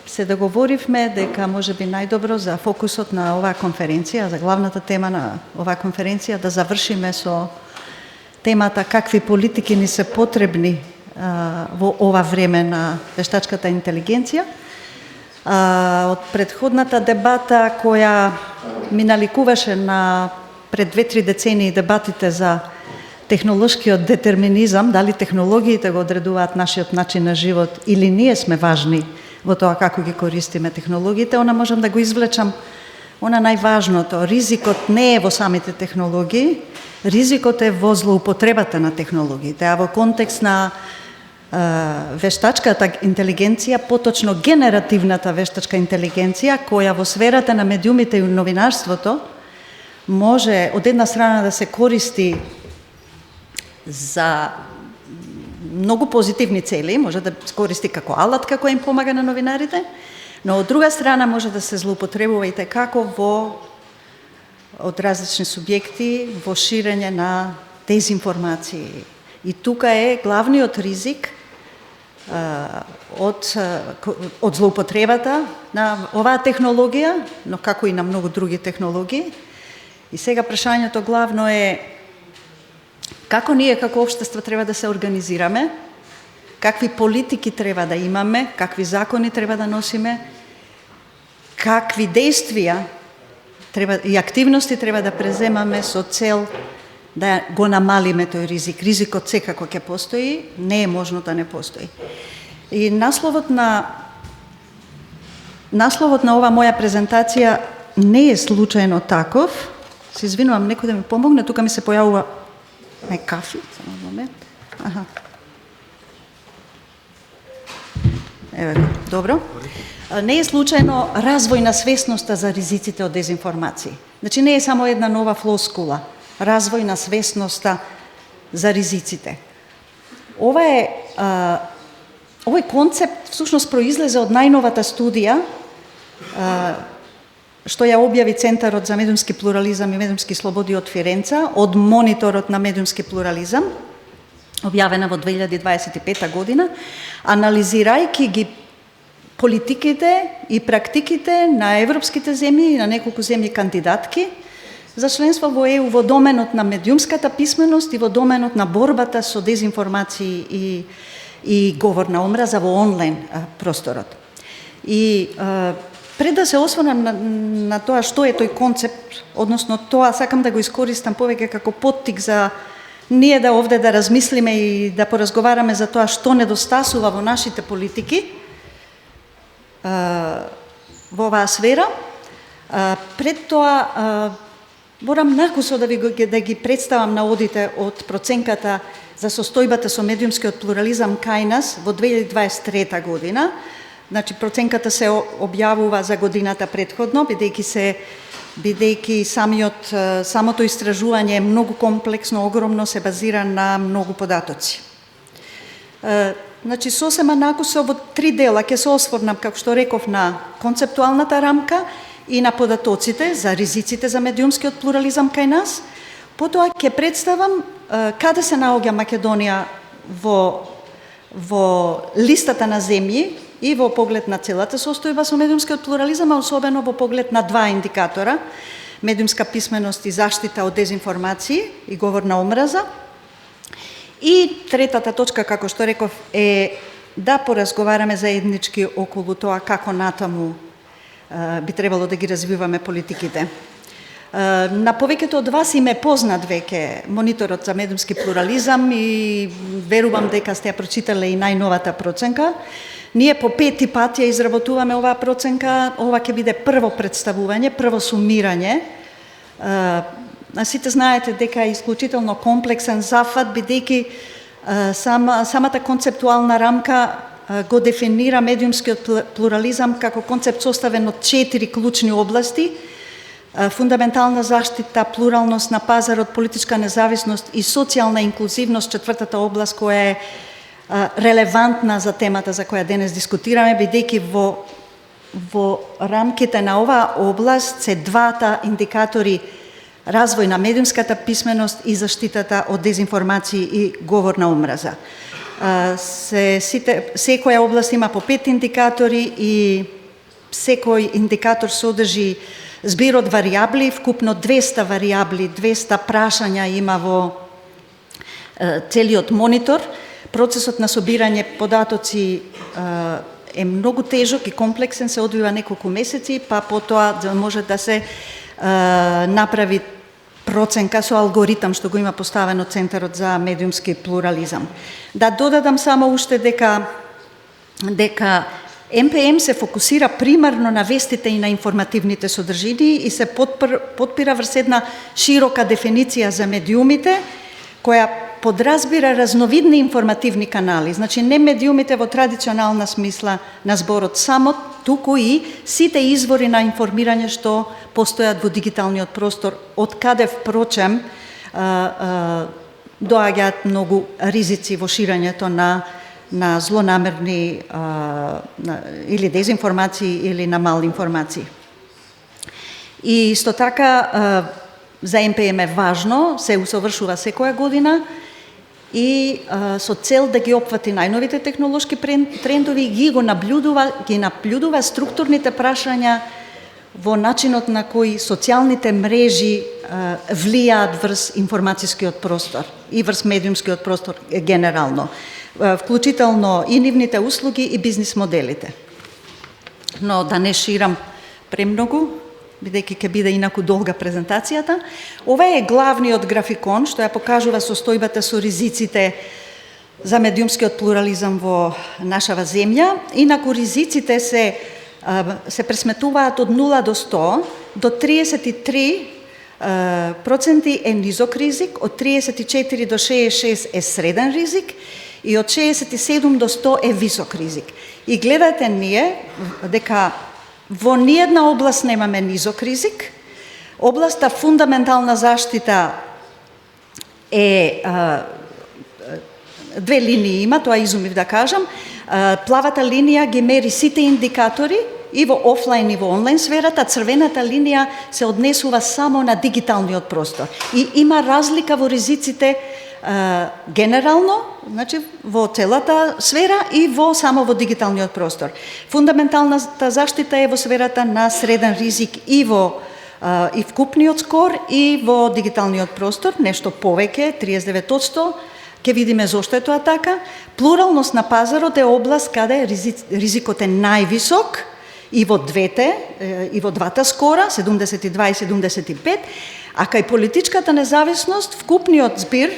се договоривме дека може би најдобро за фокусот на оваа конференција, за главната тема на оваа конференција, да завршиме со темата какви политики ни се потребни во ова време на вештачката интелигенција. Од предходната дебата која ми наликуваше на пред 2-3 децении дебатите за технолошкиот детерминизам, дали технологиите го одредуваат нашиот начин на живот или ние сме важни во тоа како ги користиме технологиите, она можам да го извлечам, она најважното. Ризикот не е во самите технологии, ризикот е во злоупотребата на технологиите, а во контекст на вештачката интелигенција, поточно генеративната вештачка интелигенција, која во сферата на медиумите и новинарството може од една страна да се користи за многу позитивни цели, може да се користи како алатка која им помага на новинарите, но од друга страна може да се злоупотребува и како од различни субјекти во ширење на дезинформации. И тука е главниот ризик од злоупотребата на оваа технологија, но како и на многу други технологии. И сега прашањето главно е како ние како општество треба да се организираме, какви политики треба да имаме, какви закони треба да носиме, какви действија и активности треба да преземаме со цел да го намалиме тој ризик. Ризикот секако ќе постои, не е можно да не постои. И насловот на оваа моја презентација не е случајно таков. Се извинувам, некој да ми помогне, тука ми се појавува кафи, само момент. Аха. Еве го, добро. Не е случајно развој на свесноста за ризиците од дезинформации. Значи не е само една нова флоскула, развој на свесноста за ризиците. Овој концепт всушност произлезе од најновата студија што ја објави Центарот за медиумски плурализам и медиумски слободи од Фиренца, од мониторот на медиумски плурализам, објавена во 2025 година, анализирајќи ги политиките и практиките на европските земји и на неколку земји кандидатки за членство во ЕУ во доменот на медиумската писменост и во доменот на борбата со дезинформации и говор на омраза во онлайн просторот. И пред да се осврнам на тоа што е тој концепт, односно тоа сакам да го искористам повеќе како поттик за ние да овде да размислиме и да поразговараме за тоа што недостасува во нашите политики во оваа сфера. Пред тоа морам накусо да ги представам наодите од проценката за состојбата со медиумскиот плурализам кај нас во 2023 година. Значи, проценката се објавува за годината предходно, бидејќи самото истражување е многу комплексно, огромно, се базира на многу податоци. Значи, сосема накусо во 3 дела ќе се осврнам, како што реков, на концептуалната рамка и на податоците за ризиците за медиумскиот плурализам кај нас. Потоа ќе представам каде се наоѓа Македонија во листата на земји и во поглед на целата состојба со медиумскиот плурализам, а особено во поглед на 2 индикатора: медиумска писменост и заштита од дезинформации и говор на омраза. И третата точка, како што реков, е да поразговараме заеднички околу тоа како натаму би требало да ги развиваме политиките. На повеќето од вас им е познат веќе мониторот за медиумски плурализам и верувам дека сте ја прочитале и најновата проценка. Ние по 5 пати ја изработуваме оваа проценка. Ова ќе биде прво представување, прво сумирање. Сите знаете дека е исклучително комплексен зафат, бидејќи самата концептуална рамка го дефинира медиумскиот плурализам како концепт составен од 4 клучни области: фундаментална заштита, плуралност на пазарот, политичка независност и социјална инклузивност, четвртата област која е релевантна за темата за која денес дискутираме, бидејќи во рамките на оваа област се двата индикатори: развој на медиумската писменост и заштитата од дезинформации и говор на омраза. Секоја област има по 5 индикатори и секој индикатор содржи збир од варијабли, вкупно 200 варијабли, 200 прашања има во целиот монитор. Процесот на собирање податоци е многу тежок и комплексен, се одвива неколку месеци, па потоа може да се направи проценка со алгоритам што го има поставено Центарот за медиумски плурализам. Да додадам само уште дека МПМ се фокусира примарно на вестите и на информативните содржини и се потпира врз една широка дефиниција за медиумите, која подразбира разновидни информативни канали, значи не медиумите во традиционална смисла на зборот само, туку и сите извори на информирање што постојат во дигиталниот простор, од каде впрочем доаѓаат многу ризици во ширењето на злонамерни или дезинформации или на малинформации. И исто така за МПМ е важно, се усовршува секоја година и со цел да ги опфати најновите технолошки трендови ги наблюдува структурните прашања во начинот на кој социјалните мрежи влијаат врз информацијскиот простор и врз медиумскиот простор генерално, вклучително и нивните услуги и бизнис моделите. Но да не ширам премногу, бидејќи ќе биде инаку долга презентацијата. Ова е главниот графикон што ја покажува состојбата со ризиците за медиумскиот плурализам во нашава земја. Инаку ризиците се пресметуваат од 0 до 100, до 33% е низок ризик, од 34 до 66 е среден ризик и од 67 до 100 е висок ризик. И гледате ние дека во ниедна област немаме низок ризик. Областа фундаментална заштита е две линии има, тоа изумив да кажам. Плавата линија ги мери сите индикатори и во офлайн и во онлайн сферата, црвената линија се однесува само на дигиталниот простор. И има разлика во ризиците генерално, значи во целата сфера и само во дигиталниот простор. Фундаменталната заштита е во сферата на среден ризик и вкупниот скор и во дигиталниот простор, нешто повеќе, 39%. Ке видиме зошто е тоа така. Плуралност на пазарот е област каде ризикот е највисок и во двата скора, 72 и 75, а кај политичката независност вкупниот збир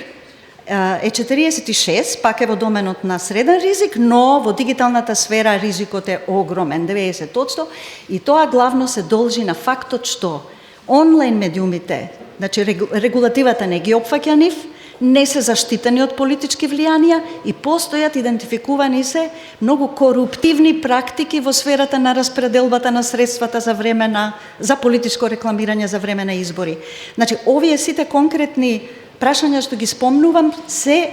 е 46, пак е во доменот на среден ризик, но во дигиталната сфера ризикот е огромен, 90%, и тоа главно се должи на фактот што онлайн медиумите, значи регулативата не ги опфаќа нив, не се заштитени од политички влијанија и постојат идентификувани се многу коруптивни практики во сферата на распределбата на средствата за политичко рекламирање за време на избори. Значи, овие сите конкретни прашања што ги спомнувам се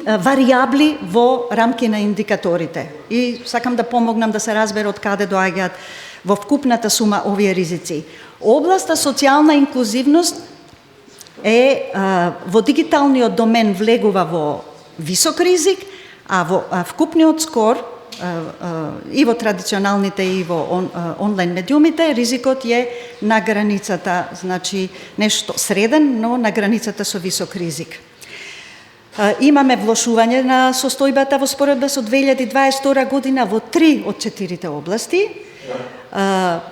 варијабли во рамки на индикаторите. И сакам да помогнам да се разбере од каде доаѓаат во вкупната сума овие ризици. Областа социјална инклузивност е во дигиталниот домен влегува во висок ризик, а вкупниот скор и во традиционалните и во онлайн медиумите ризикот е на границата, значи нешто среден, но на границата со висок ризик. Имаме влошување на состојбата во споредба со 2022 година во 3 од 4 области.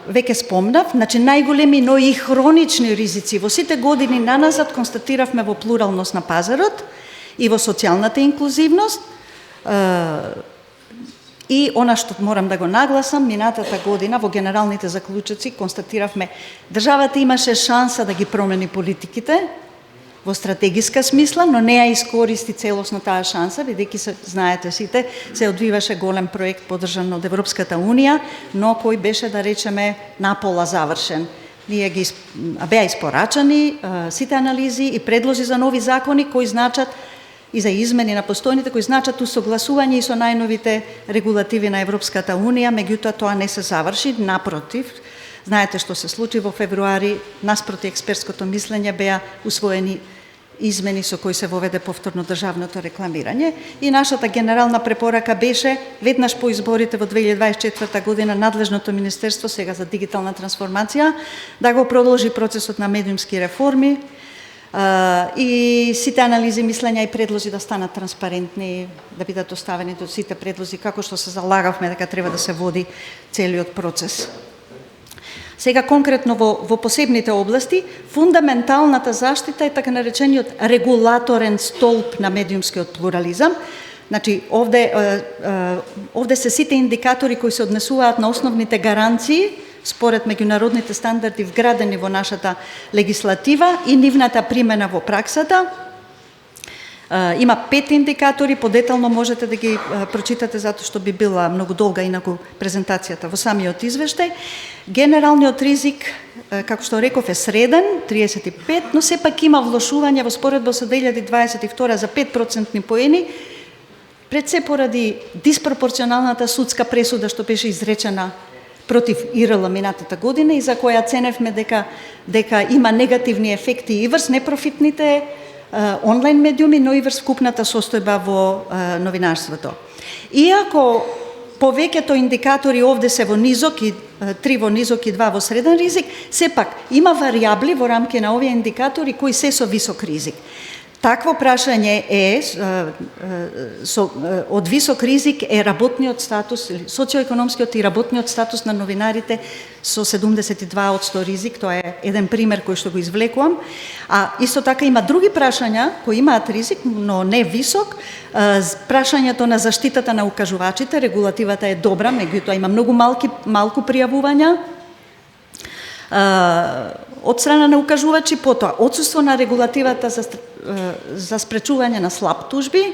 Веќе спомнав, значи најголеми, но и хронични ризици во сите години наназад констатиравме во плуралност на пазарот и во социјалната инклузивност. И она што морам да го нагласам, минатата година во генералните заклучоци констатиравме државата имаше шанса да ги промени политиките во стратегиска смисла, но не ја искористи целосно таа шанса, бидејќи знаете сите, се одвиваше голем проект поддржан од Европската Унија, но кој беше, да речеме, напола завршен. Беа испорачани сите анализи и предлози за нови закони кои значат и за измени на постојните кои значат усогласување и со најновите регулативи на Европската Унија, меѓутоа тоа не се заврши, напротив. Знаете што се случи во февруари, наспроти експертското мислење беа усвоени измени со кои се воведе повторно државното рекламирање и нашата генерална препорака беше веднаш по изборите во 2024 година надлежното министерство сега за дигитална трансформација да го продолжи процесот на медиумски реформи и сите анализи, мислења и предлози да станат транспарентни, да бидат оставени до сите предлози како што се залагавме дека треба да се води целиот процес. Сега конкретно во посебните области, фундаменталната заштита е така наречениот регулаторен столб на медиумскиот плурализам. Значи, овде се сите индикатори кои се однесуваат на основните гаранции според меѓународните стандарди вградени во нашата легислатива и нивната примена во праксата. Има 5 индикатори, подетално можете да ги прочитате затоа што би била многу долга инаку презентацијата во самиот извештај. Генералниот ризик, како што реков, е среден, 35, но сепак има влошување во споредба со 2022 за 5% поени, пред се поради диспропорционалната судска пресуда што беше изречена против ИРЛ минатата година и за која ценевме дека има негативни ефекти и врз непрофитните онлайн медиуми, но и врз вкупната состојба во новинарството. Иако повеќето индикатори овде се во низок и 3 во низок и 2 во среден ризик, сепак има варијабли во рамки на овие индикатори кои се со висок ризик. Такво прашање е од висок ризик е работниот статус, социоекономскиот и работниот статус на новинарите со 72% ризик, тоа е еден пример кој што го извлекувам. А исто така има други прашања кои имаат ризик, но не висок. Прашањето на заштитата на укажувачите, регулативата е добра, меѓутоа има многу малку пријавувања од страна на укажувачи, потоа отсуство на регулативата за спречување на слаб тужби,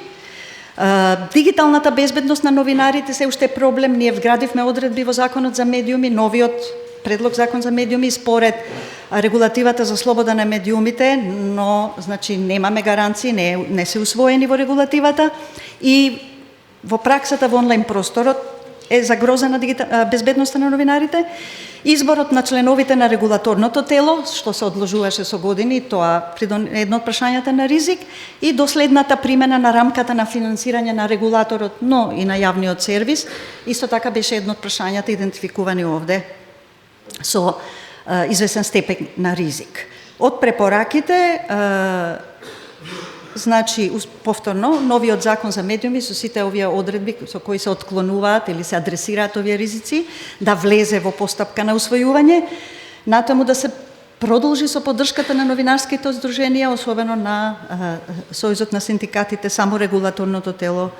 дигиталната безбедност на новинарите се уште проблем. Ние вградивме одредби во Законот за медиуми, новиот предлог Закон за медиуми според регулативата за слобода на медиумите, но значи немаме гаранции, не се усвоени во регулативата и во праксата во онлайн просторот е загрозена безбедноста на новинарите. Изборот на членовите на регулаторното тело, што се одложуваше со години, тоа едно од прашањата на ризик, и доследната примена на рамката на финансирање на регулаторот, но и на јавниот сервис, исто така беше едно од прашањата идентификувани овде со известен степен на ризик. Од препораките, значи, повторно, новиот закон за медиуми со сите овие одредби со кои се отклонуваат или се адресираат овие ризици, да влезе во постапка на усвојување, натаму да се продолжи со поддршката на новинарските здруженија, особено на Сојузот на синдикатите, саморегулаторното тело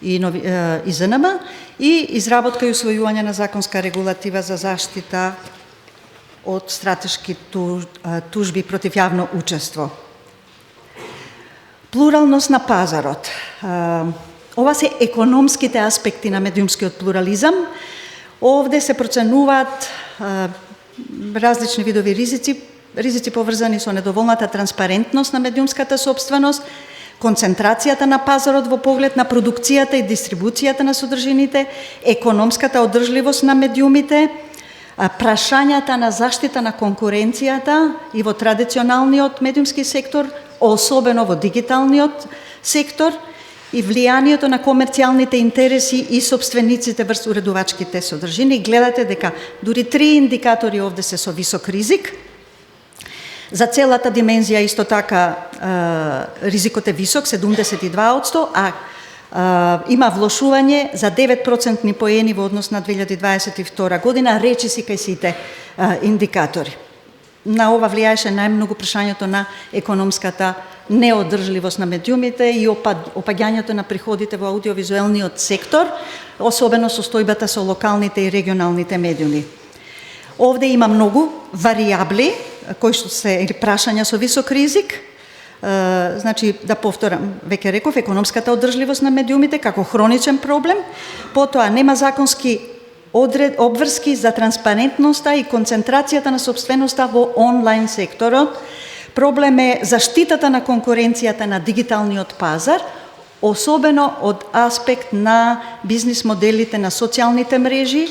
и ЗНМ, и изработка и усвојување на законска регулатива за заштита од стратешки тужби против јавно учество. Плуралност на пазарот. Ова се економските аспекти на медиумскиот плурализам. Овде се проценуваат различни видови ризици поврзани со недоволната транспарентност на медиумската собственост, концентрацијата на пазарот во поглед на продукцијата и дистрибуцијата на содржините, економската одржливост на медиумите, прашањата на заштита на конкуренцијата и во традиционалниот медиумски сектор, особено во дигиталниот сектор, и влијанието на комерцијалните интереси и собствениците врз уредувачките содржини. Гледате дека дури 3 индикатори овде се со висок ризик. За целата димензија исто така ризикот е висок, 72%, а има влошување за 9% поени во однос на 2022 година, речиси кај сите индикатори. На ова влијаеше најмногу прашањето на економската неодржливост на медиумите и опаѓањето на приходите во аудиовизуелниот сектор, особено состојбата со локалните и регионалните медиуми. Овде има многу варијабли кои што се прашања со висок ризик. Значи, да повторам, веќе реков, економската одржливост на медиумите како хроничен проблем, потоа нема законски обврски за транспарентноста и концентрацијата на собственоста во онлайн секторот. Проблем е заштитата на конкуренцијата на дигиталниот пазар, особено од аспект на бизнис моделите на социјалните мрежи,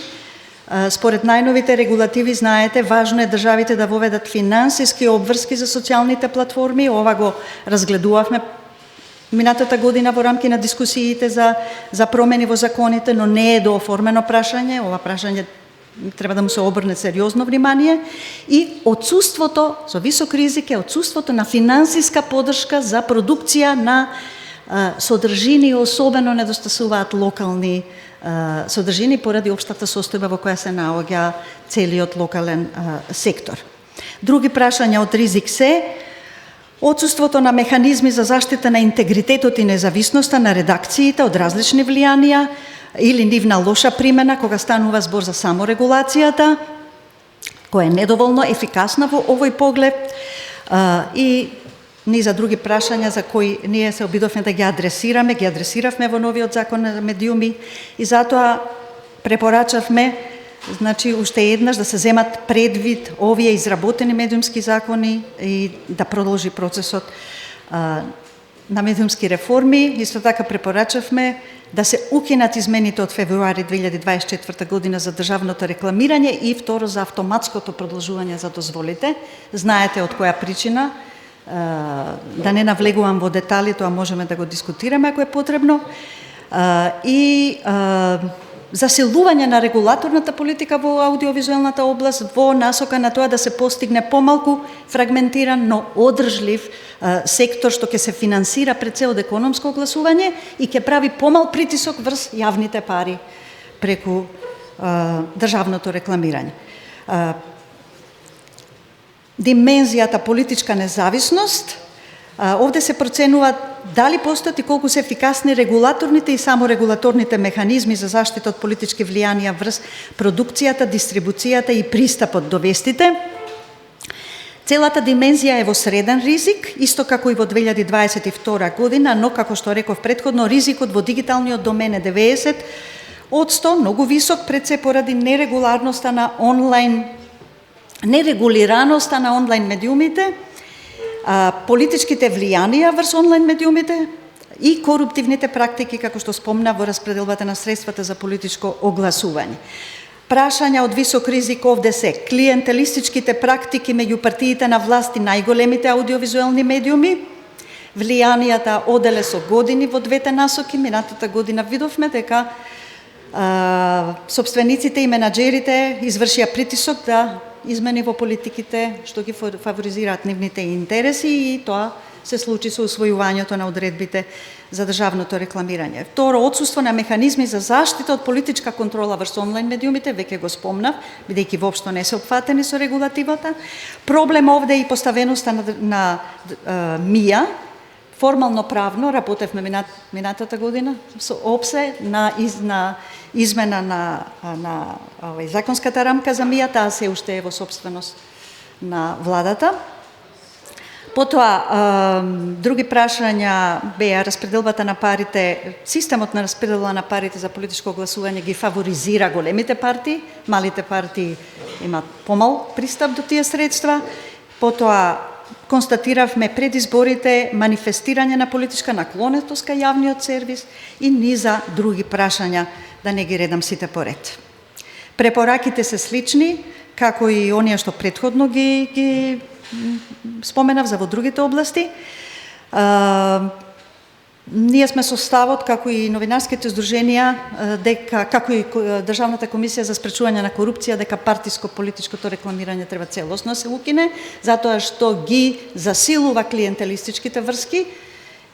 Според најновите регулативи, знаете, важно е државите да воведат финансиски обврски за социјалните платформи. Ова го разгледувавме минатата година во рамки на дискусиите за промени во законите, но не е дооформено прашање. Ова прашање треба да му се обрне сериозно внимание. И отсуството, со висок ризик е отсуството на финансиска поддршка за продукција на содржини, особено недостасуваат локални содржини поради општата состојба во која се наоѓа целиот локален сектор. Други прашања од ризик се отсуството на механизми за заштита на интегритетот и независноста на редакциите од различни влијанија или нивна лоша примена кога станува збор за саморегулацијата, која е недоволно ефикасна во овој поглед, и низа други прашања за кои ние се обидовме да ги адресиравме во новиот закон на медиуми, и затоа препорачавме, значи, уште еднаш да се земат предвид овие изработени медиумски закони и да продолжи процесот на медиумски реформи. Исто така препорачавме да се укинат измените од февруари 2024 година за државното рекламирање и второ за автоматското продолжување за дозволите. Знаете од која причина, да не навлегувам во детали, тоа можеме да го дискутираме ако е потребно. И засилување на регулаторната политика во аудиовизуелната област во насока на тоа да се постигне помалку фрагментиран, но одржлив сектор што ќе се финансира пред се од економско огласување и ќе прави помал притисок врз јавните пари преку државното рекламирање. Димензијата политичка независност, овде се проценува дали постојат и колку се ефикасни регулаторните и саморегулаторните механизми за заштита од политички влијанија врз продукцијата, дистрибуцијата и пристапот до вестите. Целата димензија е во среден ризик, исто како и во 2022 година, но како што реков претходно, ризикот во дигиталниот домен е 90%, многу висок, пред се поради нерегулираноста на онлайн медиумите, политичките влијанија врз онлайн медиумите и коруптивните практики, како што спомна, во распределбата на средствата за политичко огласување. Прашања од висок ризик овде се клиентелистичките практики меѓу партиите на власт и најголемите аудиовизуелни медиуми, влијанијата оделе со години во двете насоки. Минатата година видовме дека собствениците и менаџерите извршија притисок да измени во политиките што ги фаворизираат нивните интереси, и тоа се случи со усвојувањето на одредбите за државното рекламирање. Второ, отсуство на механизми за заштита од политичка контрола врз онлайн медиумите, веќе го спомнав, бидејќи воопшто не се опфатени со регулативата. Проблем овде е и поставеноста на МИА. Формално правно работевме минатата година со ОПСЕ на измена на законската рамка за МИА, таа се уште е во собственост на владата. Потоа, други прашања беа распределбата на парите, системот на распределба на парите за политичко гласување ги фаворизира големите партии, малите партии имаат помал пристап до тие средства. Потоа, констатиравме пред изборите манифестирање на политичка наклонетост кај јавниот сервис и низа други прашања, да не ги редам сите поред. Препораките се слични, како и оние што претходно ги споменав за во другите области. Ние сме со ставот, како и новинарските здруженија, дека, како и Државната комисија за спречување на корупција, дека партиско-политичкото рекламирање треба целосно се укине, затоа што ги засилува клиентелистичките врски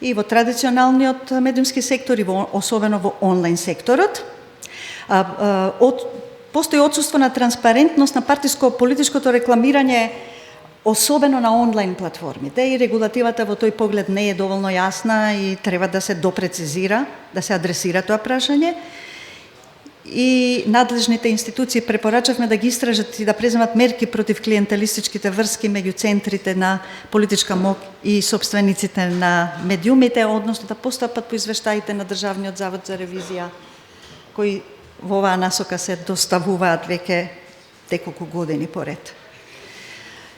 и во традиционалниот медиумски сектор и особено во онлайн секторот. Постои отсуство на транспарентност на партиско-политичкото рекламирање, особено на онлайн платформите, и регулативата во тој поглед не е доволно јасна и треба да се допрецизира, да се адресира тоа прашање. И надлежните институции препорачавме да ги истражат и да преземат мерки против клиентелистичките врски меѓу центрите на политичка моќ и собствениците на медиумите, односно да постапат по извештаите на Државниот завод за ревизија, кои во оваа насока се доставуваат веќе неколку години поред.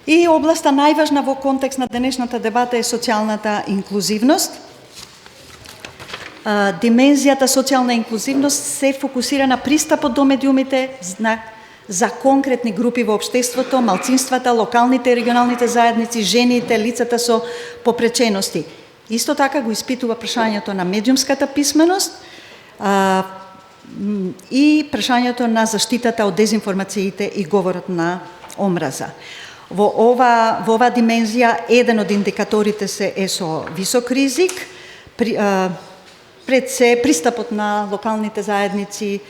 И областа најважна во контекст на денешната дебата е социјалната инклузивност. Димензијата социјална инклузивност се фокусира на пристапот до медиумите, на за конкретни групи во општеството, малцинствата, локалните и регионалните заедници, жените, лицата со попречености. Исто така го испитува прашањето на медиумската писменост и прашањето на заштитата од дезинформациите и говорот на омраза. Во оваа димензија, еден од индикаторите е со висок ризик, пред се пристапот на локалните заедници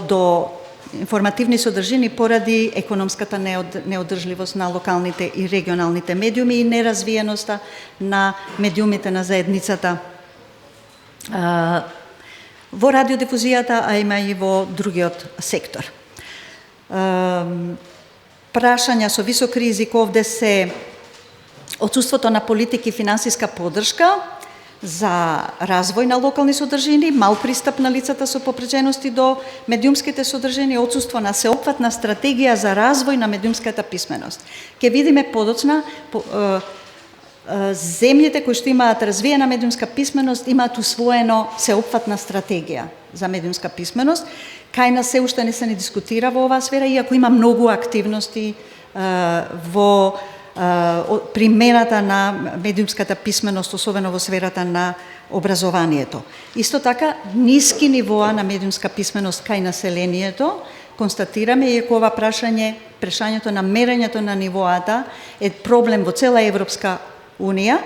до информативни содржини поради економската неодржливост на локалните и регионалните медиуми и неразвиеноста на медиумите на заедницата во радиодифузијата, а има и во другиот сектор. Прашања со висок ризик овде се отсуството на политики и финансиска поддршка за развој на локални содржини, мал пристап на лицата со попречености до медиумските содржини, отсуство на сеопфатна стратегија за развој на медиумската писменост. Ке видиме подоцна земјите кои што имаат развиена медиумска писменост имаат усвоено сеопфатна стратегија за медиумска писменост. Кај нас се уште не се не дискутира во оваа сфера, иако има многу активности во примената на медиумската писменост, особено во сферата на образованието. Исто така, ниски нивоа на медиумска писменост кај населението, констатираме, иако ова прашањето на мерењето на нивоата е проблем во цела Европска Унија,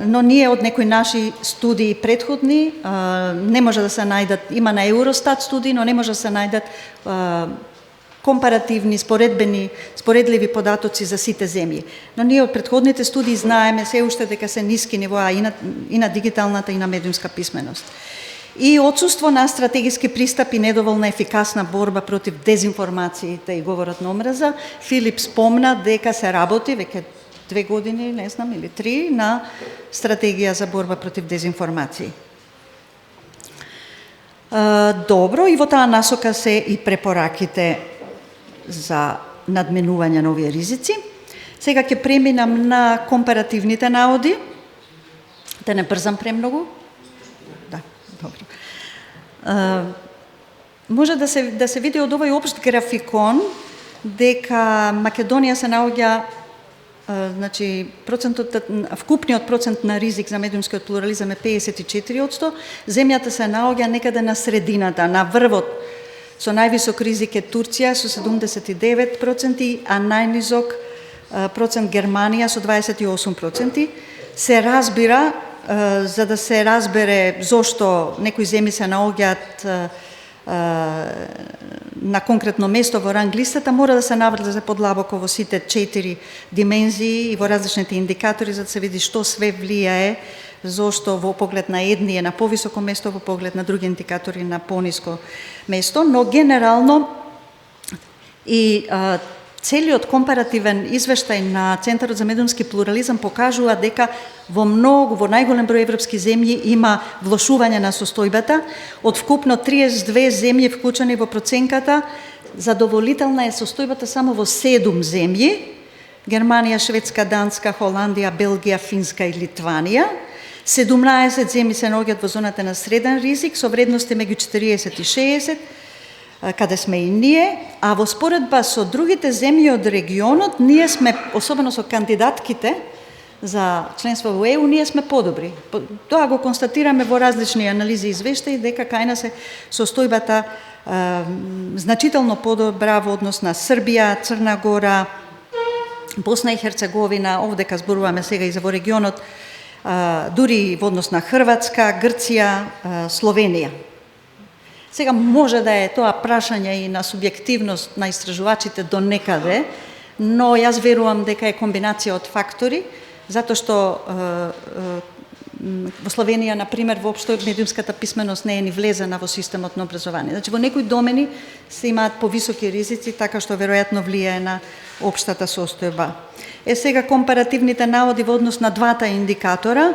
но ние од некои наши студии предходни не може да се најдат, има на Евростат студии, но не може да се најдат компаративни, споредливи податоци за сите земји. Но ние од предходните студии знаеме се уште дека се ниски нивоа и на дигиталната и на медиумска писменост. И отсуство на стратегиски пристап и недоволна ефикасна борба против дезинформациите и говорот на омраза. Филип спомна дека се работи веќе 2 години, не знам, или 3, на стратегија за борба против дезинформации. Добро, и во таа насока се и препораките за надменување на овие ризици. Сега ќе преминам на компаративните наоди. Да не брзам премногу? Да, добро. Може да се види од овој општ графикон дека Македонија се наоѓа, значи, вкупниот процент на ризик за медиумскиот плурализам е 54%, земјата се наоѓа некаде на средината, на врвот. Со највисок ризик е Турција со 79%, а најнизок процент Германија со 28%. Се разбира, за да се разбере зошто некои земји се наоѓаат на конкретно место во ранг листата, мора да се навлезе подлабоко во сите 4 димензии и во различните индикатори, за да се види што све влијае, зошто во поглед на едни е на повисоко место, во поглед на други индикатори на пониско место, но генерално и целиот компаративен извештај на Центарот за медиумски плурализам покажува дека во најголем број европски земји има влошување на состојбата. Од вкупно 32 земји вклучени во проценката, задоволителна е состојбата само во 7 земји: Германија, Шведска, Данска, Холандија, Белгија, Финска и Литванија. 17 земји се наоѓаат во зоната на среден ризик со вредности меѓу 40 и 60, каде сме и ние, а во споредба со другите земји од регионот, ние сме, особено со кандидатките за членство во ЕУ, ние сме подобри. Тоа го констатираме во различни анализи и извештаи, дека кај нас е состојбата значително подобра во однос на Србија, Црна Гора, Босна и Херцеговина, овдека зборуваме сега и за во регионот, дури во однос на Хрватска, Грција, Словенија. Сега може да е тоа прашање и на субјективност на истражувачите до некаде, но јас верувам дека е комбинација од фактори, затоа што во Словенија, например, воопшто медиумската писменост не е ни влезена во системот на образование. Значи, во некои домени се имаат повисоки ризици, така што веројатно влијае на општата состојба. Сега компаративните наводи во однос на двата индикатора,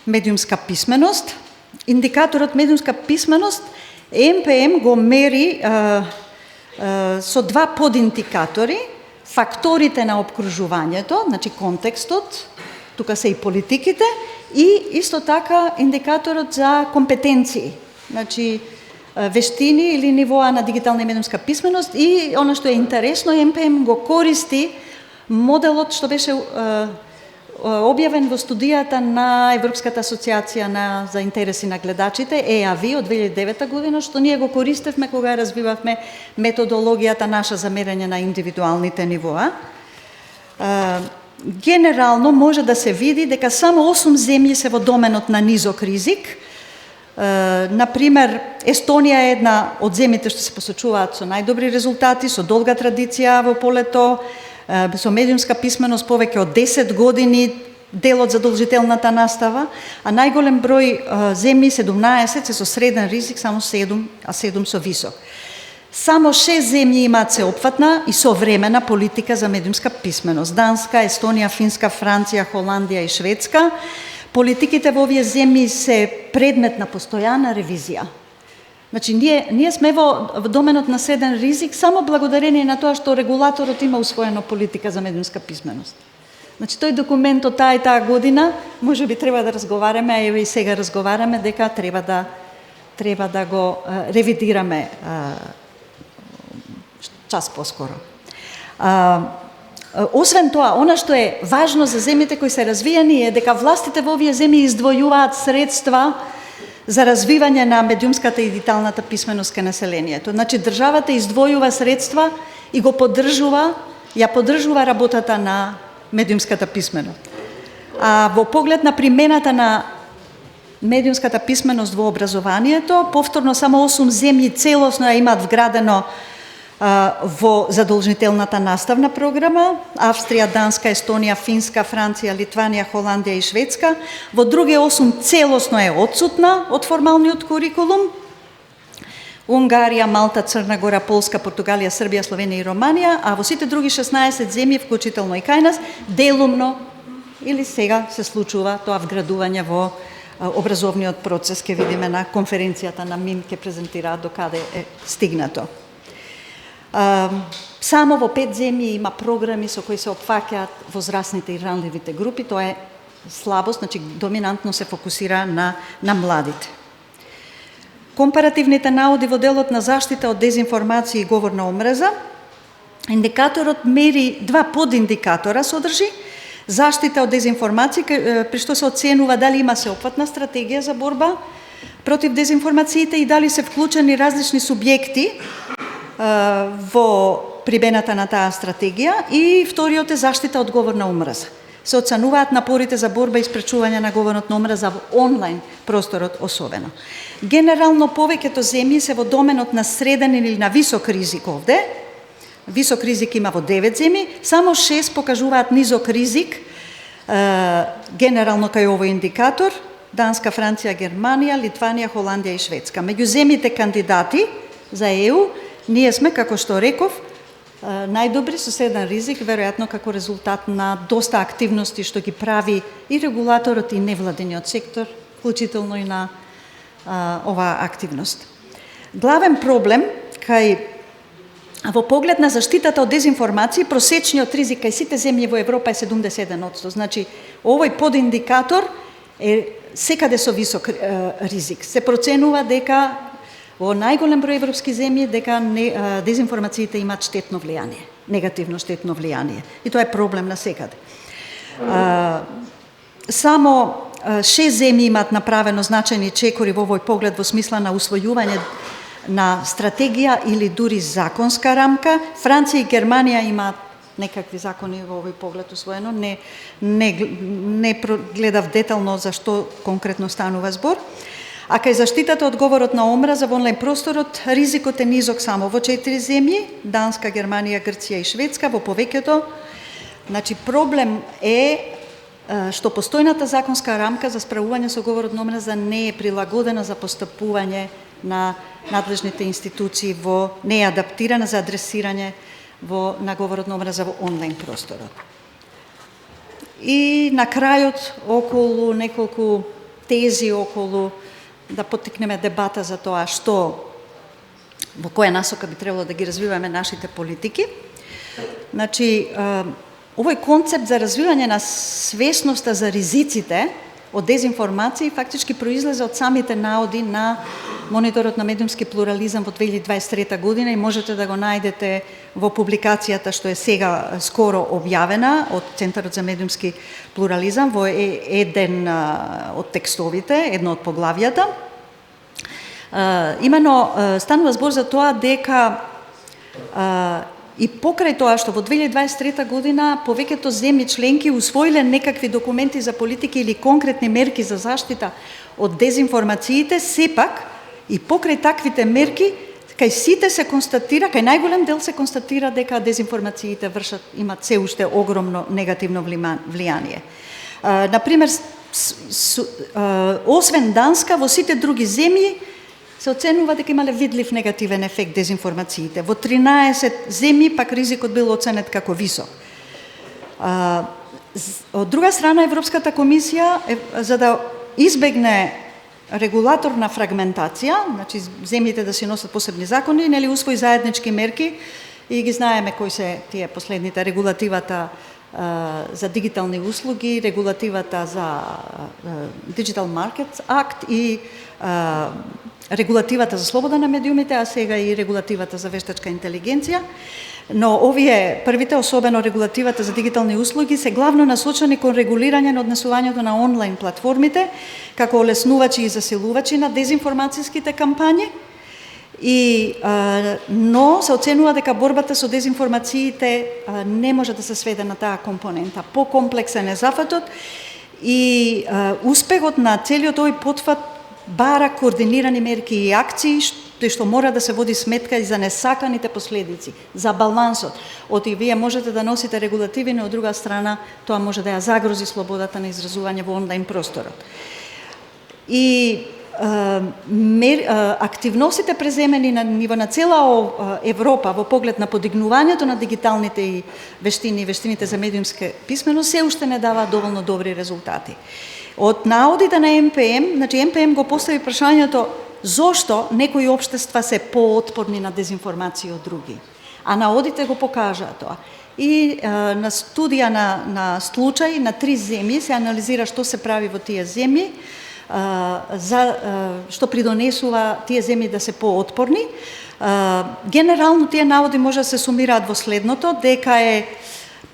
медиумска писменост. Индикаторот медиумска писменост, МПМ го мери со два подиндикатори: факторите на обкружувањето, значи контекстот, тука се и политиките, и исто така индикаторот за компетенции, значи вештини или нивоа на дигитална и медиумска писменост, и оно што е интересно, МПМ го користи моделот што беше објавен во студијата на Европската асоциација за интереси на гледачите, ЕАВИ, од 2009 година, што ние го користевме кога развивавме методологијата наша за мерење на индивидуалните нивоа. Генерално може да се види дека само 8 земји се во доменот на низок ризик. Например, Естонија е една од земјите што се посочуваат со најдобри резултати, со долга традиција во полето, со медиумска писменост повеќе од 10 години, дел од задолжителната настава, а најголем број земји, 17, се со среден ризик, само 7, а 7 со висок. Само 6 земји имаат сеопфатна и современа политика за медиумска писменост. Данска, Естонија, Финска, Франција, Холандија и Шведска. Политиките во овие земји се предмет на постојана ревизија. Значи, ние сме во доменот на среден ризик само благодарение на тоа што регулаторот има усвоена политика за медиумска писменост. Значи, тој документ од таа и таа година, може би треба да разговараме, а еве и сега разговараме, дека треба да го ревидираме час поскоро. Освен тоа, она што е важно за земјите кои се развиени е дека властите во овие земји издвојуваат средства за развивање на медиумската и дигиталната писменост кај населението. Значи, државата издвојува средства и го ја поддржува работата на медиумската писменост. А во поглед на примената на медиумската писменост во образованието, повторно само 8 земји целосно ја имаат вградено во задолжителната наставна програма: Австрија, Данска, Естонија, Финска, Франција, Литванија, Холандија и Шведска. Во други 8 целосно е отсутна од формалниот курикулум: Унгарија, Малта, Црна Гора, Полска, Португалија, Србија, Словенија и Романија, а во сите други 16 земји, вклучително и кај нас, делумно или сега се случува тоа вградување во образовниот процес. Ке видиме на конференцијата на МИН, ке презентираат до каде е стигнато. Само во 5 земји има програми со кои се опфаќаат возрастните и ранливите групи. Тоа е слабост, значи доминантно се фокусира на младите. Компаративните наоди во делот на заштита од дезинформација и говор на омраза. Индикаторот мери 2 подиндикатора содржи: заштита од дезинформација, при што се оценува дали има сеопфатна стратегија за борба против дезинформациите и дали се вклучени различни субјекти во примената на таа стратегија, и вториот е заштита од говор на омраза. Се оценуваат напорите за борба и спречување на говорот на омраза во онлайн просторот особено. Генерално повеќето земји се во доменот на среден или на висок ризик овде. Висок ризик има во 9 земји, само 6 покажуваат низок ризик, генерално кај овој индикатор: Данска, Франција, Германија, Литванија, Холандија и Шведска. Меѓу земјите кандидати за ЕУ, ние сме, како што реков, најдобри со среден ризик, веројатно како резултат на доста активности што ги прави и регулаторот и невладениот сектор, вклучително и на оваа активност. Главен проблем во поглед на заштитата од дезинформација, просечниот ризик кај сите земји во Европа е 71%. Значи, овој подиндикатор е секаде со висок ризик. Се проценува дека во најголем број европски земји дека дезинформациите имаат штетно влијание, негативно штетно влијание. И тоа е проблем на секаде. Само 6 земји имаат направено значајни чекори во овој поглед во смисла на усвојување на стратегија или дури законска рамка. Франција и Германија имаат некакви закони во овој поглед усвоено. Не гледав детално за што конкретно станува збор. А кај заштитата од говорот на омраза во онлайн просторот, ризикот е низок само во 4 земји: Данска, Германија, Грција и Шведска. Во повеќето, значи, проблем е што постојната законска рамка за справување со говорот на омраза не е прилагодена за постапување на надлежните институции, не е адаптирана за адресирање на говорот на омраза во онлайн просторот. И на крајот, околу неколку тези околу да поттикнеме дебата за тоа во која насока би требало да ги развиваме нашите политики. Значи, овој концепт за развивање на свесноста за ризиците од дезинформации фактички произлезе од самите наоди на мониторот на медиумски плурализам во 2023 година и можете да го најдете во публикацијата што е сега скоро објавена од Центарот за медиумски плурализам во еден од текстовите, едно од поглавијата. Имено станува збор за тоа дека и покрај тоа што во 2023 година повеќето земји членки усвоиле некакви документи за политики или конкретни мерки за заштита од дезинформациите, сепак и покрај таквите мерки кај сите се констатира, кај најголем дел се констатира дека дезинформациите имат се уште огромно негативно влијание. Например, освен Данска, во сите други земји се оценува дека имале видлив негативен ефект дезинформациите. Во 13 земји пак ризикот бил оценет како висок. Од друга страна, Европската комисија, за да избегне регулаторна фрагментација, значи земјите да си носат посебни закони, нели усвои заеднички мерки и ги знаеме кои се тие последните: регулативата за дигитални услуги, регулативата за Digital Markets Act и регулативата за слобода на медиумите, а сега и регулативата за вештачка интелигенција. Но овие првите, особено регулативата за дигитални услуги, се главно насочени кон регулирање на однесувањето на онлайн платформите, како олеснувачи и засилувачи на дезинформацијските кампањи. Но се оценува дека борбата со дезинформациите не може да се сведе на таа компонента. Покомплексен е зафатот и успехот на целиот овој потфат бара координирани мерки и акции, што мора да се води сметка и за несаканите последици, за балансот. И вие можете да носите регулативи, но од друга страна тоа може да ја загрози слободата на изразување во онлайн просторот. И активностите преземени на ниво на цела Европа во поглед на подигнувањето на дигиталните и вештините за медиумска писменост се уште не дава доволно добри резултати. Од наодите на МПМ, значи МПМ го постави прашањето зошто некои општества се поотпорни на дезинформација од други. А наодите го покажаа тоа. И на студија на случаи на 3 земји се анализира што се прави во тие земји, што придонесува тие земји да се поотпорни. Генерално тие наводи може да се сумираат во следното, дека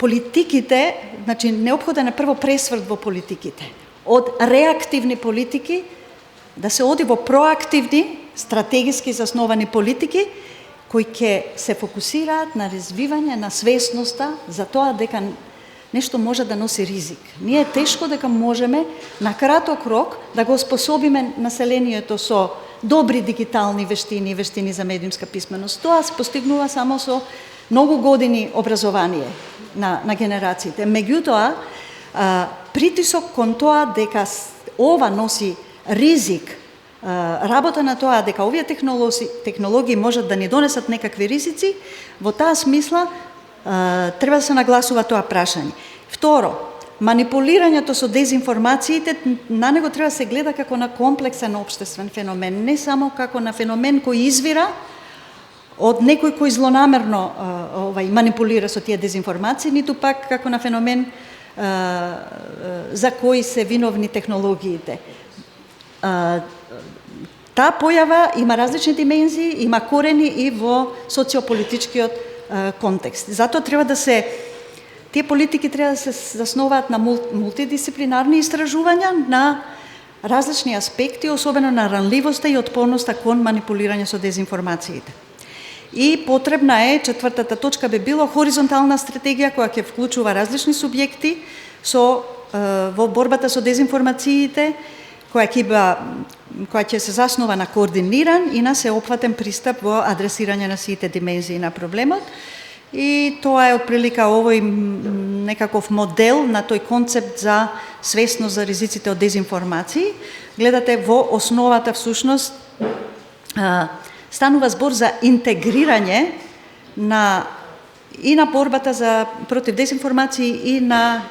политиките, значи неопходен е прво пресврт во политиките. Од реактивни политики да се оди во проактивни, стратегиски засновани политики, кои ќе се фокусираат на развивање на свесноста за тоа дека нешто може да носи ризик. Ние е тешко дека можеме на краток рок да го способиме населението со добри дигитални вештини, вештини за медиумска писменост. Тоа се постигнува само со многу години образование на генерациите. Меѓутоа, притисок кон тоа дека ова носи ризик, работа на тоа дека овие технологии можат да ни донесат некакви ризици, во таа смисла треба да се нагласува тоа прашање. Второ, манипулирањето со дезинформациите, на него треба да се гледа како на комплексен општествен феномен, не само како на феномен кој извира од некој кој злонамерно манипулира со тие дезинформации, ниту пак како на феномен за кои се виновни технологиите. Таа појава има различни димензии, има корени и во социополитичкиот контекст. Затоа тие политики треба да се засноваат на мултидисциплинарни истражувања на различни аспекти, особено на ранливоста и отпорноста кон манипулирање со дезинформациите. И потребна е, четвртата точка би било хоризонтална стратегија која ќе вклучува различни субјекти во борбата со дезинформациите, која ќе се заснова на координиран и на сеопфатен пристап во адресирање на сите димензии на проблемот. И тоа е отприлика овој некаков модел на тој концепт за свесност за ризиците од дезинформации. Гледате, во основата всушност станува збор за интегрирање и на борбата против дезинформации и на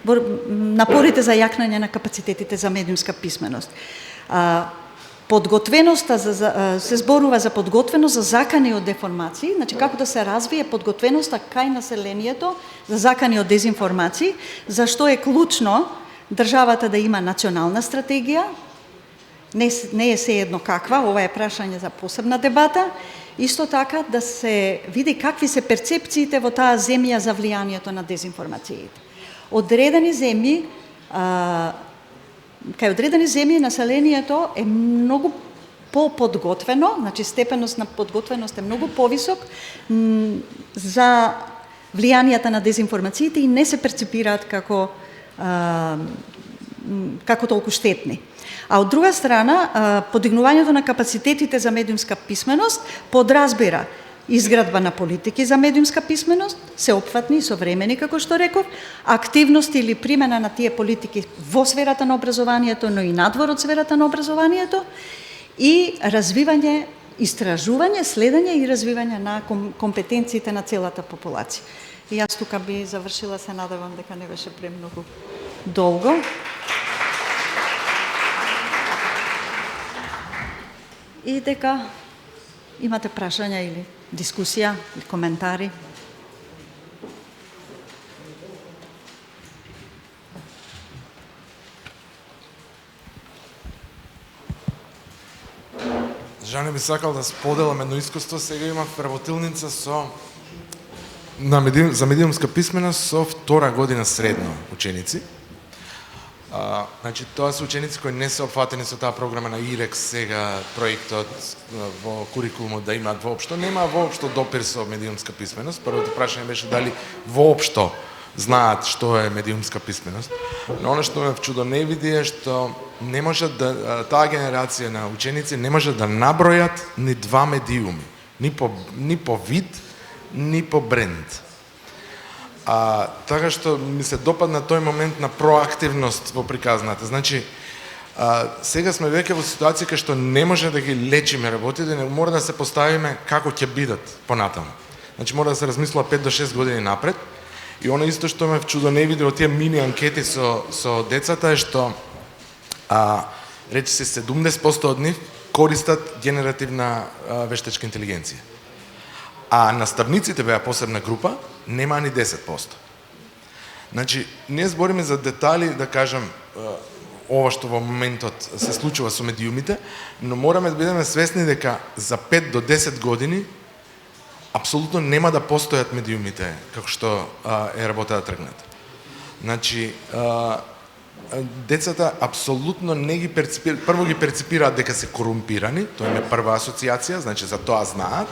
напорите за јакнање на капацитетите за медиумска писменост. Подготвеноста се зборува за подготвеност за закани од деформации, значи како да се развие подготвеноста кај населението за закани од дезинформации, зашто е клучно државата да има национална стратегија, не е се едно каква, ова е прашање за посебна дебата, исто така да се види какви се перцепциите во таа земја за влијанието на дезинформациите. Одредени земји, кај одредени земји населението е многу по-подготвено, значи степеност на подготвеност е многу повисок за влијанието на дезинформациите и не се перцепираат како толку штетни. А од друга страна, подигнувањето на капацитетите за медиумска писменост подразбира изградба на политики за медиумска писменост, сеопфатни и современи, како што реков, активности или примена на тие политики во сферата на образованието, но и надвор од сферата на образованието, и развивање, истражување, следење и развивање на компетенциите на целата популација. И јас тука би завршила, се надевам дека не беше премногу долго. И дека имате прашања или дискусија или коментари. Жане, би сакал да споделам едно искуство. Сега имав работилница за медиумска писменост со втора година средно ученици. Значи, тоа се ученици кои не се опфатени со таа програма на ИРЕКС, сега проектот во курикулумот да имаат воопшто. Нема воопшто допир со медиумска писменост. Првото прашање беше дали воопшто знаат што е медиумска писменост. Но оно што ме вчудо не види е што не може да, таа генерација на ученици не може да набројат ни два медиуми. Ни по вид, ни по бренд. Така што ми се допадна тој момент на проактивност во приказната. Значи, сега сме веќе во ситуација кај што не може да ги лечиме работите, не мора да се поставиме како ќе бидат понатаму. Значи, мора да се размислува 5 до 6 години напред. И оно исто што ме вчудо не види од тие мини анкети со децата е што речи се 70% од нив користат генеративна вештачка интелигенција. А наставниците беа посебна група, нема ни 10%. Значи, ние збориме за детали, да кажам, ова што во моментот се случува со медиумите, но мораме да бидеме свесни дека за 5 до 10 години апсолутно нема да постојат медиумите како што е работа да тргнат. Значи, децата апсолутно не ги перципираат, прво ги перципираат дека се корумпирани, тоа е прва асоциација, значи за тоа знаат,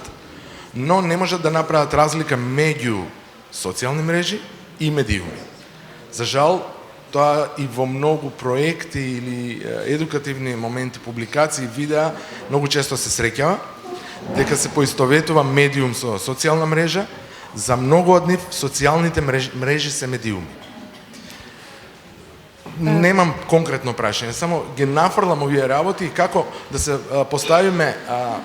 но не можат да направат разлика меѓу социјални мрежи и медиуми. За жал, тоа и во многу проекти или едукативни моменти, публикации, видеа, многу често се среќава дека се поистоветува медиум со социјална мрежа. За многу од нив социјалните мрежи се медиуми. Немам конкретно прашање, само ги нафрлам овие работи и како да се поставиме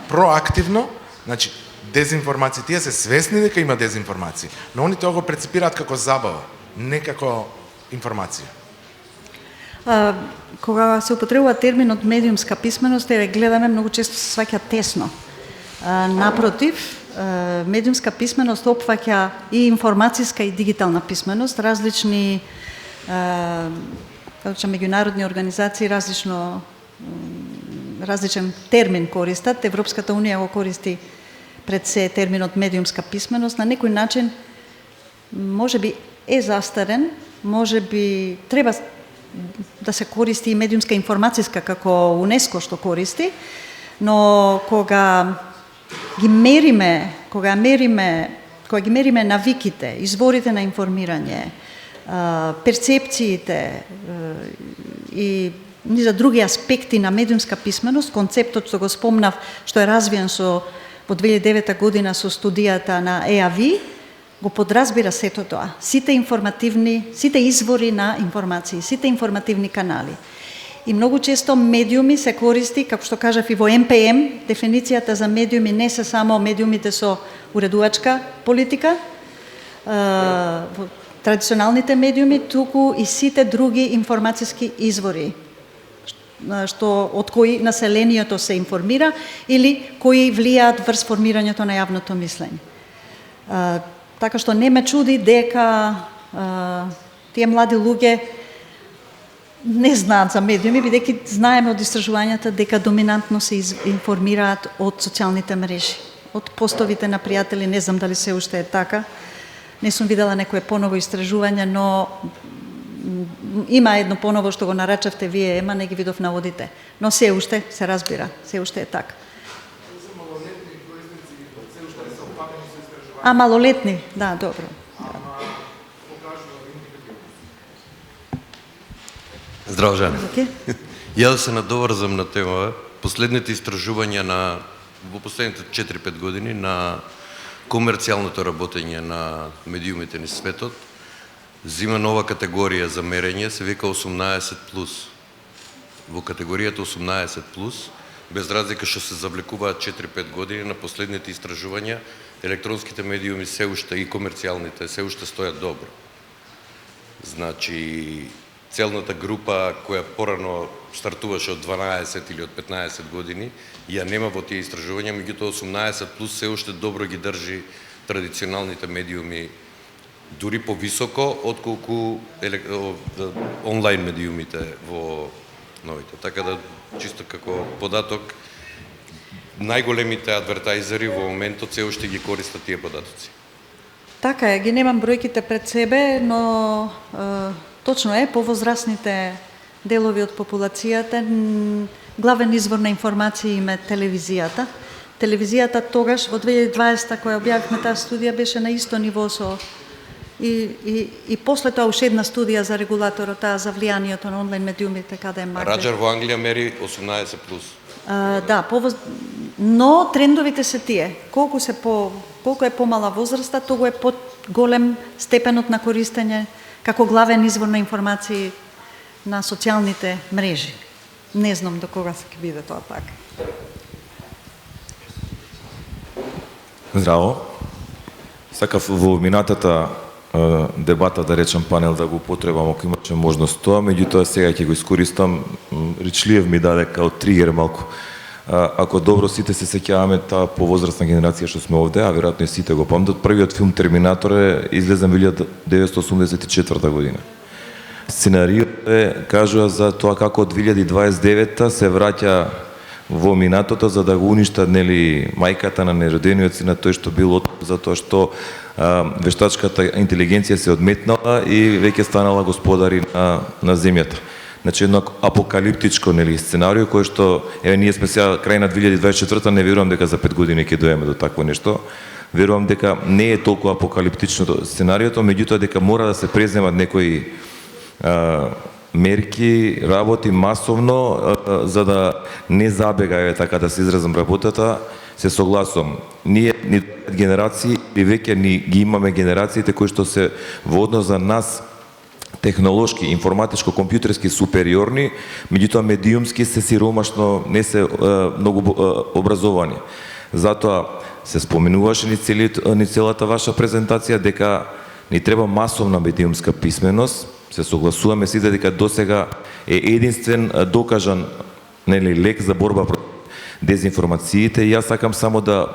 проактивно, значи дезинформација, тие се свесни дека има дезинформација, но они тоа го прецепираат како забава, не како информација. Кога се употребува терминот медиумска писменост, гледаме многу често се сваќа тесно. Напротив, медиумска писменост опфаќа и информацијска и дигитална писменост, различни меѓународни организации различен термин користат. Европската унија го користи пред се терминот медиумска писменост. На некој начин можеби е застарен, можеби треба да се користи и медиумска информацијска како УНЕСКО што користи, но кога ги мериме навиките, изворите на информирање, перцепциите и низа други аспекти на медиумска писменост, концептот што го спомнав, што е развиен во 2009 година со студијата на ЕАВИ, го подразбира сето тоа. Сите извори на информации, сите информативни канали. И многу често медиуми се користи, како што кажав и во МПМ, дефиницијата за медиуми не се само медиумите со уредувачка политика, традиционалните медиуми, туку и сите други информацијски извори, од кои населението се информира или кои влијаат врз формирањето на јавното мислење. Така што не ме чуди дека тие млади луѓе не знаат за медиуми, бидејќи знаеме од истражувањата дека доминантно се информираат од социјалните мрежи, од постовите на пријатели, не знам дали се уште е така. Не сум видела некое поново истражување, но има едно поново што го нарачавте вие, ема не ги видов наводите. Но се уште се разбира, се уште е така. А малолетни, да, добро. Здраво, Жане. Okay. Ја да се надоврзам на тема. Последните истражувања во последните 4-5 години на комерцијалното работење на медиумите низ светот зима нова категорија за мерење, се вика 18+. Во категоријата 18+, без разлика што се завлекуваат 4-5 години, на последните истражувања електронските медиуми се уште и комерцијалните се уште стојат добро. Значи, целната група која порано стартуваше од 12 или од 15 години, ја нема во тие истражувања, меѓутоа 18+ се уште добро ги држи традиционалните медиуми, дури повисоко отколку онлайн медиумите во новите. Така да, чисто како податок, најголемите адвертајзери во моментот се уште ги користат тие податоци. Така е, ги немам бројките пред себе, но точно е, повозрастните делови од популацијата, главен извор на информации им е телевизијата. Телевизијата тогаш, во 2020 која објавивме таа студија, беше на исто ниво со и после тоа уште една студија за регулаторот, таа за влијанието на онлайн медиумите, каде е маркет. Раджар во Англија мери 18+. Да, но трендовите се тие. Колку е помала возраста, толку е голем степенот на користење како главен извор на информации на социјалните мрежи. Не знам до кога ќе биде тоа така. Здраво. Сакав во минатата дебата, да речам панел, да го потребам ако имаше можност тоа, меѓутоа сега ќе го искористам. Ричлиев ми даде као тригер малку. Ако добро сите се сеќаваме, таа повозрастна генерација што сме овде, а веројатно и сите го памтат, првиот филм Терминатор е излезен 1984 година. Сценариот кажува за тоа како од 2029 се враќа во минатото за да го уништа, нели, мајката на неродениот син, на тој што бил отпор, затоа што вештачката интелигенција се одметнала и веќе станала господари на земјата. Значи едно апокалиптичко, нели, сценарио кој што ние сме сега крај на 2024, не верувам дека за 5 години ќе доеме до такво нешто. Верувам дека не е толку апокалиптично сценариото, меѓутоа дека мора да се преземат некои мерки, работи масовно, за да не забега, така да се изразам работата. Се согласувам. Ние ни генерации и веќе ни ги имаме генерациите кои што се во однос за нас технолошки, информатичко-компјутерски супериорни, меѓутоа медиумски се сиромашно, не се многу образовани. Затоа се споменуваше ни целата ваша презентација дека ни треба масовна медиумска писменост. Се согласуваме сите дека досега е единствен докажан, нели, лек за борба против дезинформациите. Јас сакам само да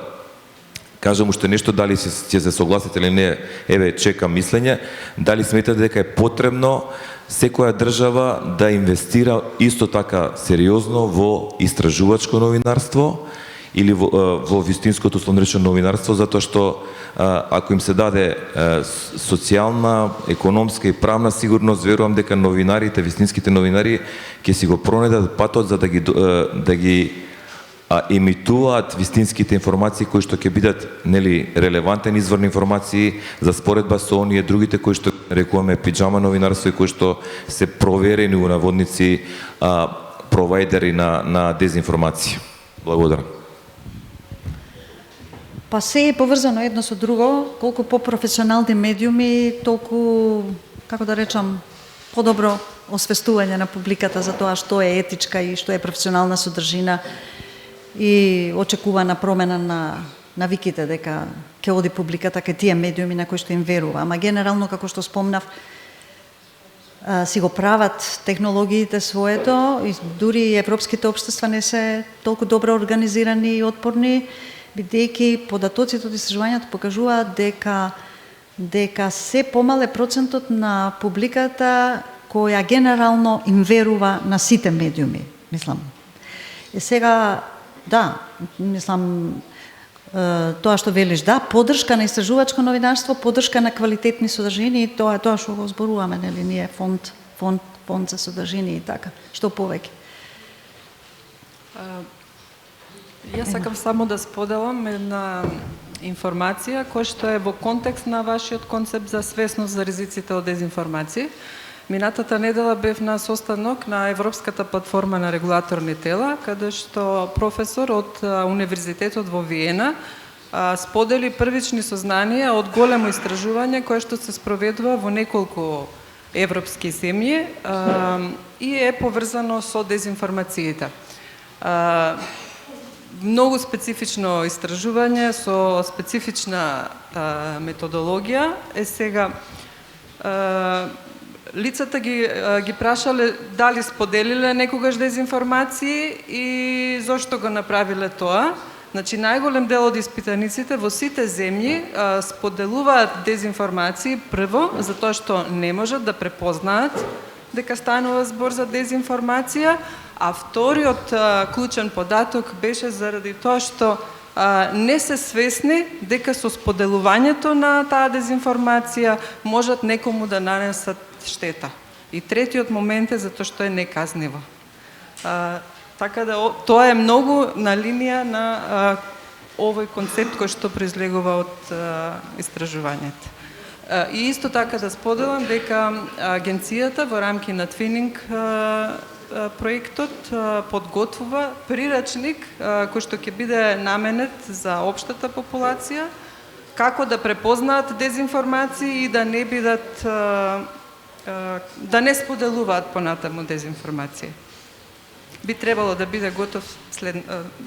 кажам уште нешто, дали ќе се согласите или не, еве, чекам мислење, дали сметате дека е потребно секоја држава да инвестира исто така сериозно во истражувачко новинарство или во вистинското слонречно новинарство, затоа што ако им се даде социјална, економска и правна сигурност, верувам дека новинарите, вистинските новинари ќе си го пронедат патот за да ги емитуваат вистинските информации кои што ќе бидат, нели, релевантен извор на информации за споредба со оние другите кои што рекуваме пиџама новинарство и кои што се проверени у наводници провајдери на дезинформација. Благодарам. Па се е поврзано едно со друго, колку по-професионални медиуми, толку, како да речам, подобро освестување на публиката за тоа што е етичка и што е професионална содржина и очекувана промена на навиките дека ќе оди публиката кај тие медиуми на кои што им верува. Ама генерално, како што спомнав, си го прават технологиите своето и дури европските општества не се толку добро организирани и отпорни, бидејќи податоците од истражувањето покажуваат дека се помал е процентот на публиката која генерално им верува на сите медиуми, мислам. И сега, да, мислам, тоа што велиш, да, поддршка на истражувачко новинарство, поддршка на квалитетни содржини, и тоа е тоа што го зборуваме, нели, ние фонд за содржини и така. Што повеќе? Јас сакам само да споделам една информација која што е во контекст на вашиот концепт за свесност за ризиците од дезинформација. Минатата недела бев на состанок на Европската платформа на регулаторни тела, каде што професор од Универзитетот во Виена сподели првични сознанија од големо истражување кое што се спроведува во неколку европски земји и е поврзано со дезинформациите. Многу специфично истражување со специфична методологија. Сега лицата ги прашале дали споделиле некогаш дезинформации и зошто го направиле тоа. Значи, најголем дел од испитаниците во сите земји споделуваат дезинформации прво, затоа што не можат да препознаат дека станува збор за дезинформација, а вториот клучен податок беше заради тоа што не се свесни дека со споделувањето на таа дезинформација можат некому да нанесат штета. И третиот момент е затоа што е неказниво. Така да тоа е многу на линија на овој концепт кој што произлегува од истражувањето. И исто така да споделам дека агенцијата во рамки на Твининг проектот подготвува прирачник кој што ќе биде наменет за општата популација, како да препознаат дезинформации и да не бидат да не споделуваат понатаму дезинформација. Би требало да биде готов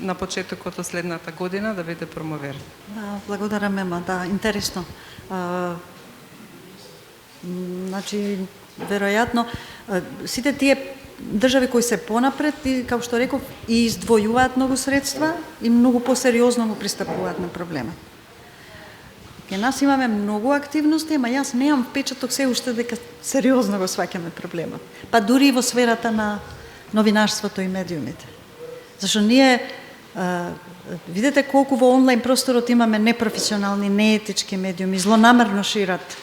на почетокот од следната година да биде промовиран. Благодарам, Мема, да, интересно. Значи, веројатно, сите тие држави кои се понапред, и, како што реков, и издвојуваат многу средства и многу посериозно го пристапуваат на проблема. Ке нас имаме многу активности, ама јас немам впечаток се уште дека сериозно го сваќаме проблемот. Па дури и во сферата на новинарството и медиумите. Зашто ние, видите колку во онлайн просторот имаме непрофесионални, неетички медиуми, злонамерно шират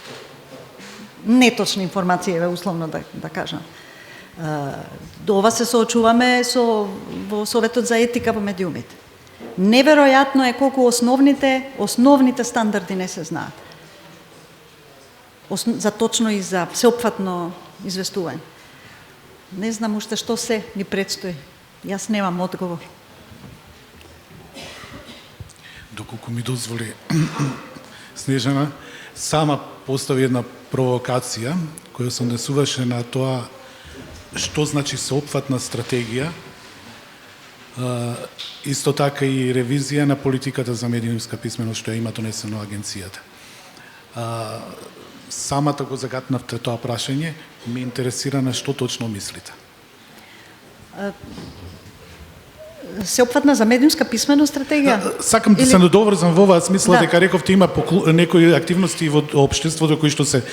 неточни информации, условно да кажам. Ова се соочуваме во Советот за етика во медиумите. Неверојатно е колку основните стандарди не се знаат. За точно и за всеопфатно известување. Не знам уште што се ни предстои. Јас немам одговор. Доколку ми дозволи Снежана, сама постави една провокација која се однесуваше на тоа што значи всеопфатна стратегија, исто така и ревизија на политиката за медиумска писменост што ја има донесено агенцијата. Самата го загатнавте тоа прашање, ме интересира на што точно мислите. Сеопфатна за медиумска писменост стратегија? Сакам да се надоврзам во оваа смисла дека рековте има некои активности во општеството кои што се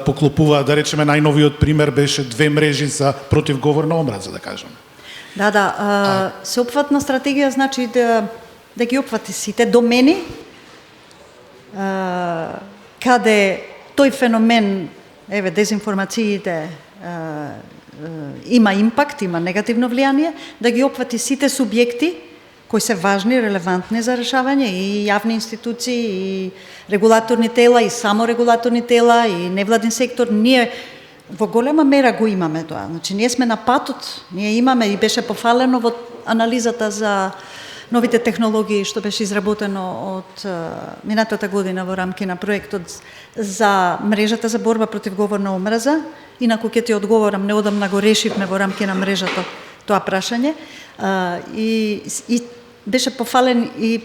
поклопуваат, да речеме најновиот пример беше 2 мрежи за противговорна омраза, да кажам. Да, сеопфатна стратегија значи да ги опфати сите домени каде тој феномен, дезинформациите има импакт, има негативно влијание, да ги опфати сите субјекти кои се важни, релевантни за решавање, и јавни институции, и регулаторни тела, и саморегулаторни тела, и невладин сектор. Ние во голема мера го имаме тоа. Значи, ние сме на патот, ние имаме и беше пофалено во анализата за новите технологии што беше изработено од минатата година во рамки на проектот за мрежата за борба против говорна омраза. Инаку ќе ти одговорам, неодамна го решивме во рамки на мрежата тоа прашање. И беше пофален и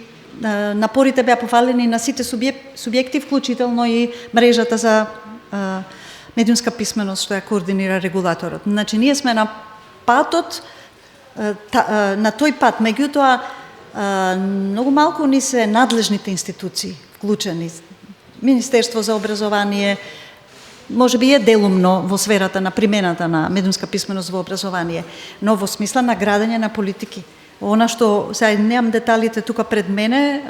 напорите беа пофалени на сите субјекти, вклучително и мрежата за медиумска писменост што ја координира регулаторот. Значи, ние сме на патот, на тој пат, меѓутоа, многу малку ни се надлежните институции вклучени. Министерство за образование, може би е делумно во сферата на примената на медиумска писменост во образование, но во смисла на градење на политики. Она што, сега немам деталите тука пред мене,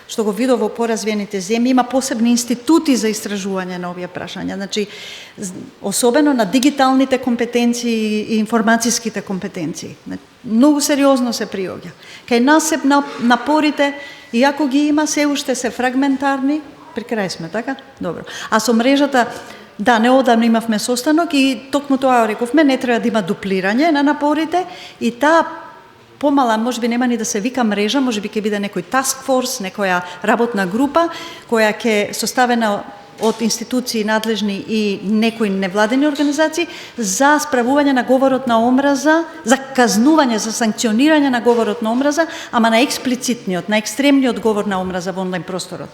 што го видов во поразвиените земји, има посебни институти за истражување на овие прашања. Значи, особено на дигиталните компетенции и информацијските компетенции. Многу сериозно се приоѓа. Кај нас се напорите, иако ги има, се уште се фрагментарни, при крај сме, така? Добро. А со мрежата, да, неодамно имавме состанок и токму тоа рековме, не треба да има дуплирање на напорите и таа помала, може би нема ни да се вика мрежа, може би ќе биде некој task force, некоја работна група, која ќе составена од институции надлежни и некои невладени организации за справување на говорот на омраза, за казнување, за санкционирање на говорот на омраза, ама на експлицитниот, на екстремниот говор на омраза во онлайн просторот.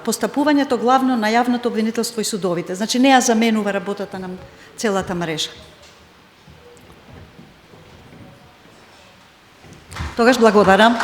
Постапувањето главно на јавното обвинителство и судовите. Значи не ја заменува работата на целата мрежа. Тогаш благодарам.